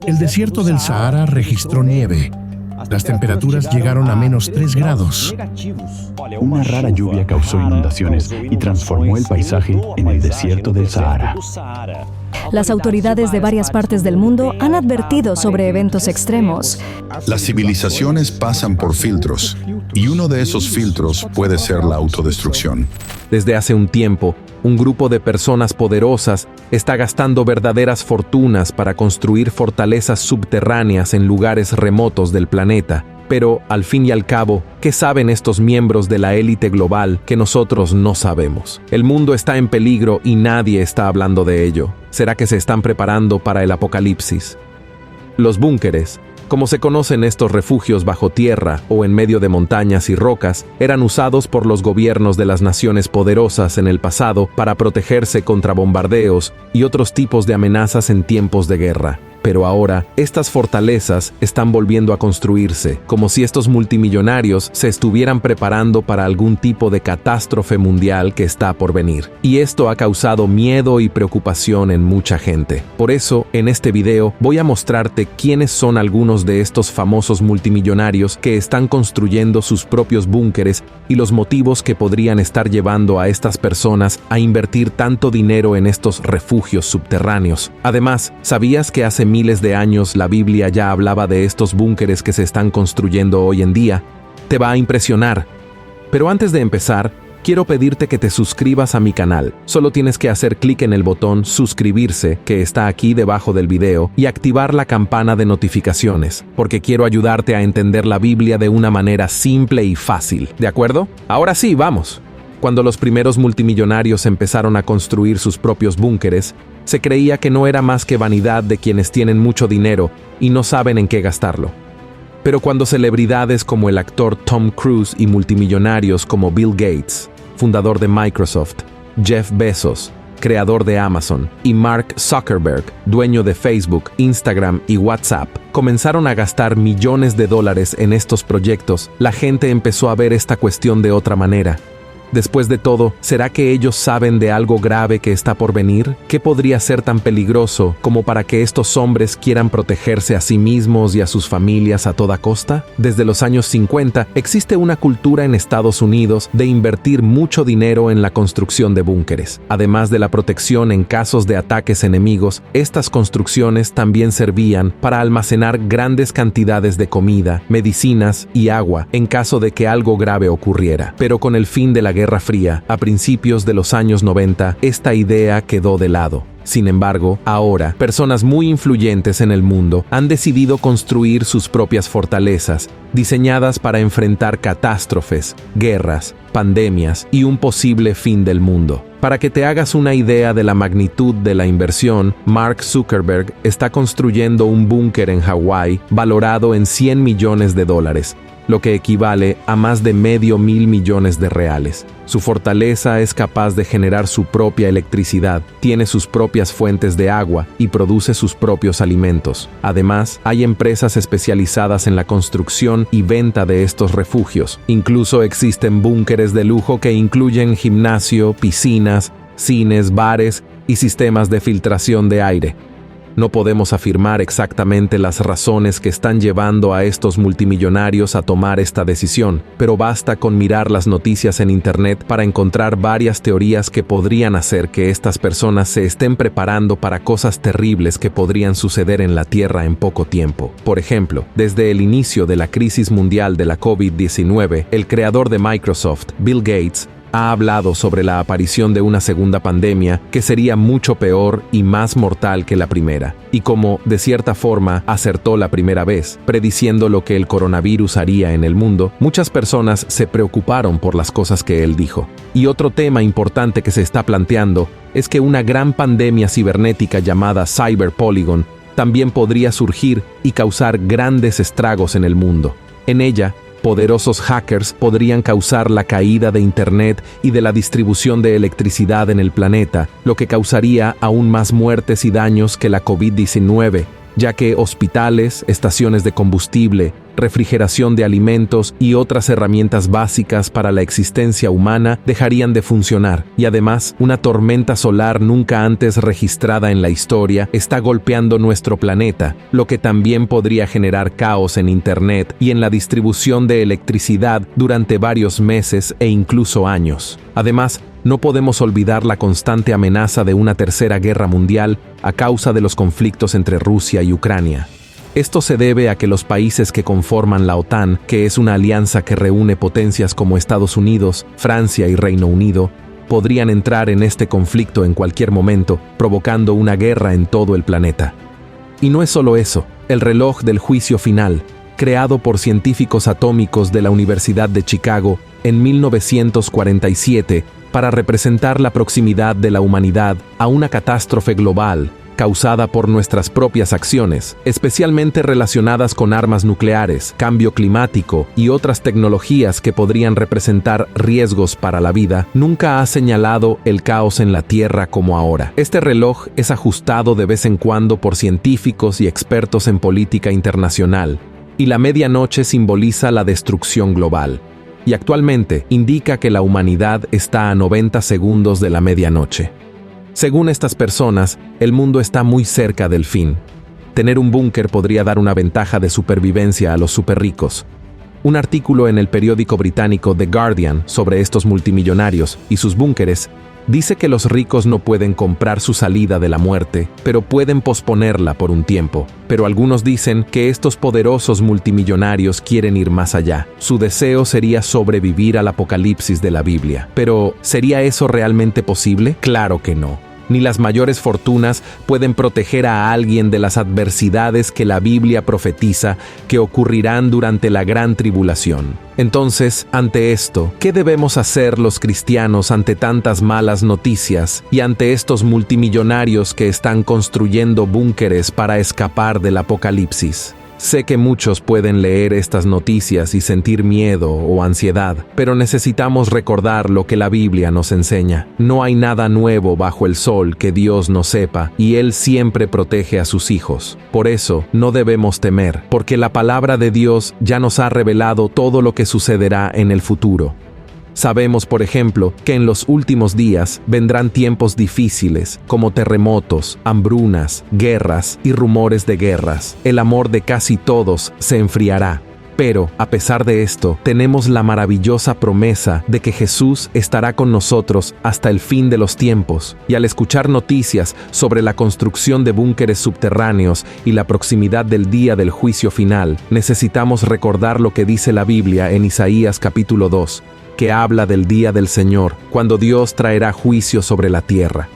El desierto del Sahara registró nieve. Las temperaturas llegaron a -3 grados. Una rara lluvia causó inundaciones y transformó el paisaje en el desierto del Sahara. Las autoridades de varias partes del mundo han advertido sobre eventos extremos. Las civilizaciones pasan por filtros, y uno de esos filtros puede ser la autodestrucción. Desde hace un tiempo, un grupo de personas poderosas está gastando verdaderas fortunas para construir fortalezas subterráneas en lugares remotos del planeta. Pero, al fin y al cabo, ¿qué saben estos miembros de la élite global que nosotros no sabemos? El mundo está en peligro y nadie está hablando de ello. ¿Será que se están preparando para el apocalipsis? Los búnkeres, como se conocen estos refugios bajo tierra o en medio de montañas y rocas, eran usados por los gobiernos de las naciones poderosas en el pasado para protegerse contra bombardeos y otros tipos de amenazas en tiempos de guerra. Pero ahora, estas fortalezas están volviendo a construirse, como si estos multimillonarios se estuvieran preparando para algún tipo de catástrofe mundial que está por venir. Y esto ha causado miedo y preocupación en mucha gente. Por eso, en este video, voy a mostrarte quiénes son algunos de estos famosos multimillonarios que están construyendo sus propios búnkeres y los motivos que podrían estar llevando a estas personas a invertir tanto dinero en estos refugios subterráneos. Además, ¿sabías que hace miles de años la Biblia ya hablaba de estos búnkeres que se están construyendo hoy en día? Te va a impresionar. Pero antes de empezar, quiero pedirte que te suscribas a mi canal. Solo tienes que hacer clic en el botón suscribirse que está aquí debajo del video y activar la campana de notificaciones, porque quiero ayudarte a entender la Biblia de una manera simple y fácil. ¿De acuerdo? Ahora sí, vamos. Cuando los primeros multimillonarios empezaron a construir sus propios búnkeres, se creía que no era más que vanidad de quienes tienen mucho dinero y no saben en qué gastarlo. Pero cuando celebridades como el actor Tom Cruise y multimillonarios como Bill Gates, fundador de Microsoft, Jeff Bezos, creador de Amazon, y Mark Zuckerberg, dueño de Facebook, Instagram y WhatsApp, comenzaron a gastar millones de dólares en estos proyectos, la gente empezó a ver esta cuestión de otra manera. Después de todo, ¿será que ellos saben de algo grave que está por venir? ¿Qué podría ser tan peligroso como para que estos hombres quieran protegerse a sí mismos y a sus familias a toda costa? Desde los años 50 existe una cultura en Estados Unidos de invertir mucho dinero en la construcción de búnkeres. Además de la protección en casos de ataques enemigos, estas construcciones también servían para almacenar grandes cantidades de comida, medicinas y agua en caso de que algo grave ocurriera. Pero con el fin de la Guerra Fría, a principios de los años 90, esta idea quedó de lado. Sin embargo, ahora, personas muy influyentes en el mundo han decidido construir sus propias fortalezas, diseñadas para enfrentar catástrofes, guerras, pandemias y un posible fin del mundo. Para que te hagas una idea de la magnitud de la inversión, Mark Zuckerberg está construyendo un búnker en Hawái valorado en $100 millones, lo que equivale a más de $500 millones. Su fortaleza es capaz de generar su propia electricidad, tiene sus propias fuentes de agua y produce sus propios alimentos. Además, hay empresas especializadas en la construcción y venta de estos refugios. Incluso existen búnkeres de lujo que incluyen gimnasio, piscinas, cines, bares y sistemas de filtración de aire. No podemos afirmar exactamente las razones que están llevando a estos multimillonarios a tomar esta decisión, pero basta con mirar las noticias en Internet para encontrar varias teorías que podrían hacer que estas personas se estén preparando para cosas terribles que podrían suceder en la Tierra en poco tiempo. Por ejemplo, desde el inicio de la crisis mundial de la COVID-19, el creador de Microsoft, Bill Gates, ha hablado sobre la aparición de una segunda pandemia que sería mucho peor y más mortal que la primera. Y como, de cierta forma, acertó la primera vez, prediciendo lo que el coronavirus haría en el mundo, muchas personas se preocuparon por las cosas que él dijo. Y otro tema importante que se está planteando es que una gran pandemia cibernética llamada Cyberpolygon también podría surgir y causar grandes estragos en el mundo. En ella, poderosos hackers podrían causar la caída de Internet y de la distribución de electricidad en el planeta, lo que causaría aún más muertes y daños que la COVID-19. ya que hospitales, estaciones de combustible, refrigeración de alimentos y otras herramientas básicas para la existencia humana dejarían de funcionar. Y además, una tormenta solar nunca antes registrada en la historia está golpeando nuestro planeta, lo que también podría generar caos en Internet y en la distribución de electricidad durante varios meses e incluso años. Además, no podemos olvidar la constante amenaza de una tercera guerra mundial a causa de los conflictos entre Rusia y Ucrania. Esto se debe a que los países que conforman la OTAN, que es una alianza que reúne potencias como Estados Unidos, Francia y Reino Unido, podrían entrar en este conflicto en cualquier momento, provocando una guerra en todo el planeta. Y no es solo eso, el reloj del juicio final, creado por científicos atómicos de la Universidad de Chicago en 1947 para representar la proximidad de la humanidad a una catástrofe global, causada por nuestras propias acciones, especialmente relacionadas con armas nucleares, cambio climático y otras tecnologías que podrían representar riesgos para la vida, nunca ha señalado el caos en la Tierra como ahora. Este reloj es ajustado de vez en cuando por científicos y expertos en política internacional, y la medianoche simboliza la destrucción global. Y actualmente indica que la humanidad está a 90 segundos de la medianoche. Según estas personas, el mundo está muy cerca del fin. Tener un búnker podría dar una ventaja de supervivencia a los superricos. Un artículo en el periódico británico The Guardian sobre estos multimillonarios y sus búnkeres dice que los ricos no pueden comprar su salida de la muerte, pero pueden posponerla por un tiempo. Pero algunos dicen que estos poderosos multimillonarios quieren ir más allá. Su deseo sería sobrevivir al apocalipsis de la Biblia. Pero, ¿sería eso realmente posible? Claro que no. Ni las mayores fortunas pueden proteger a alguien de las adversidades que la Biblia profetiza que ocurrirán durante la gran tribulación. Entonces, ante esto, ¿qué debemos hacer los cristianos ante tantas malas noticias y ante estos multimillonarios que están construyendo búnkeres para escapar del apocalipsis? Sé que muchos pueden leer estas noticias y sentir miedo o ansiedad, pero necesitamos recordar lo que la Biblia nos enseña. No hay nada nuevo bajo el sol que Dios no sepa, y Él siempre protege a sus hijos. Por eso, no debemos temer, porque la palabra de Dios ya nos ha revelado todo lo que sucederá en el futuro. Sabemos, por ejemplo, que en los últimos días vendrán tiempos difíciles, como terremotos, hambrunas, guerras y rumores de guerras. El amor de casi todos se enfriará. Pero, a pesar de esto, tenemos la maravillosa promesa de que Jesús estará con nosotros hasta el fin de los tiempos. Y al escuchar noticias sobre la construcción de búnkeres subterráneos y la proximidad del día del juicio final, necesitamos recordar lo que dice la Biblia en Isaías capítulo 2, que habla del día del Señor, cuando Dios traerá juicio sobre la tierra.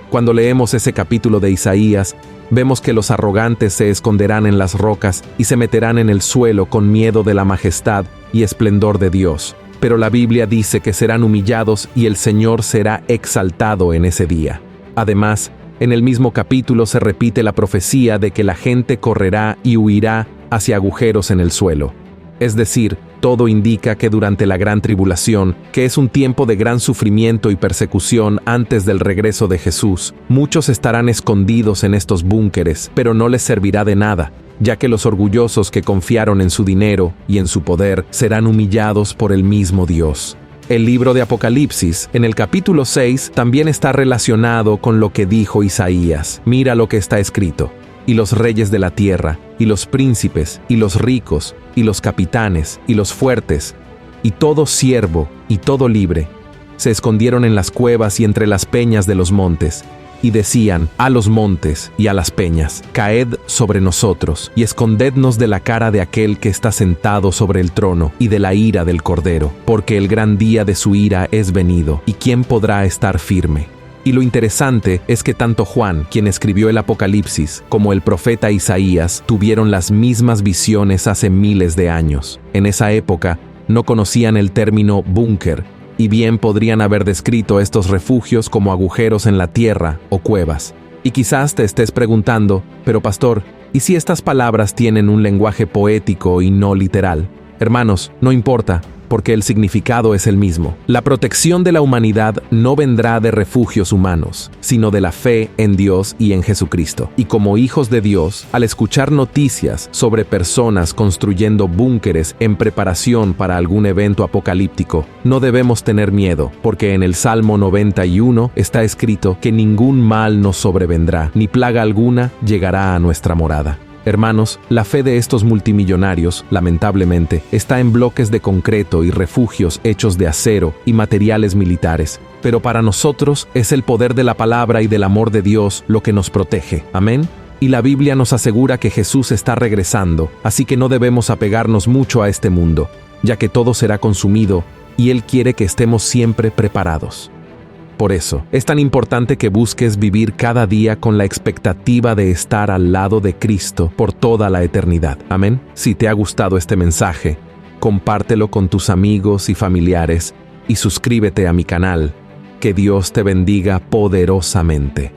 Cuando leemos ese capítulo de Isaías, vemos que los arrogantes se esconderán en las rocas y se meterán en el suelo con miedo de la majestad y esplendor de Dios. Pero la Biblia dice que serán humillados y el Señor será exaltado en ese día. Además, en el mismo capítulo se repite la profecía de que la gente correrá y huirá hacia agujeros en el suelo. Es decir, todo indica que durante la gran tribulación, que es un tiempo de gran sufrimiento y persecución antes del regreso de Jesús, muchos estarán escondidos en estos búnkeres, pero no les servirá de nada, ya que los orgullosos que confiaron en su dinero y en su poder serán humillados por el mismo Dios. El libro de Apocalipsis, en el capítulo 6, también está relacionado con lo que dijo Isaías. Mira lo que está escrito. Y los reyes de la tierra, y los príncipes, y los ricos, y los capitanes, y los fuertes, y todo siervo, y todo libre, se escondieron en las cuevas y entre las peñas de los montes, y decían a los montes y a las peñas, caed sobre nosotros, y escondednos de la cara de aquel que está sentado sobre el trono, y de la ira del Cordero, porque el gran día de su ira es venido, y ¿quién podrá estar firme? Y lo interesante es que tanto Juan, quien escribió el Apocalipsis, como el profeta Isaías tuvieron las mismas visiones hace miles de años. En esa época, no conocían el término búnker, y bien podrían haber descrito estos refugios como agujeros en la tierra o cuevas. Y quizás te estés preguntando, pero pastor, ¿y si estas palabras tienen un lenguaje poético y no literal? Hermanos, no importa. porque el significado es el mismo. La protección de la humanidad no vendrá de refugios humanos, sino de la fe en Dios y en Jesucristo. Y como hijos de Dios, al escuchar noticias sobre personas construyendo búnkeres en preparación para algún evento apocalíptico, no debemos tener miedo, porque en el Salmo 91 está escrito que ningún mal nos sobrevendrá, ni plaga alguna llegará a nuestra morada. Hermanos, la fe de estos multimillonarios, lamentablemente, está en bloques de concreto y refugios hechos de acero y materiales militares. Pero para nosotros es el poder de la palabra y del amor de Dios lo que nos protege. Amén. Y la Biblia nos asegura que Jesús está regresando, así que no debemos apegarnos mucho a este mundo, ya que todo será consumido y Él quiere que estemos siempre preparados. Por eso, es tan importante que busques vivir cada día con la expectativa de estar al lado de Cristo por toda la eternidad. Amén. Si te ha gustado este mensaje, compártelo con tus amigos y familiares y suscríbete a mi canal. Que Dios te bendiga poderosamente.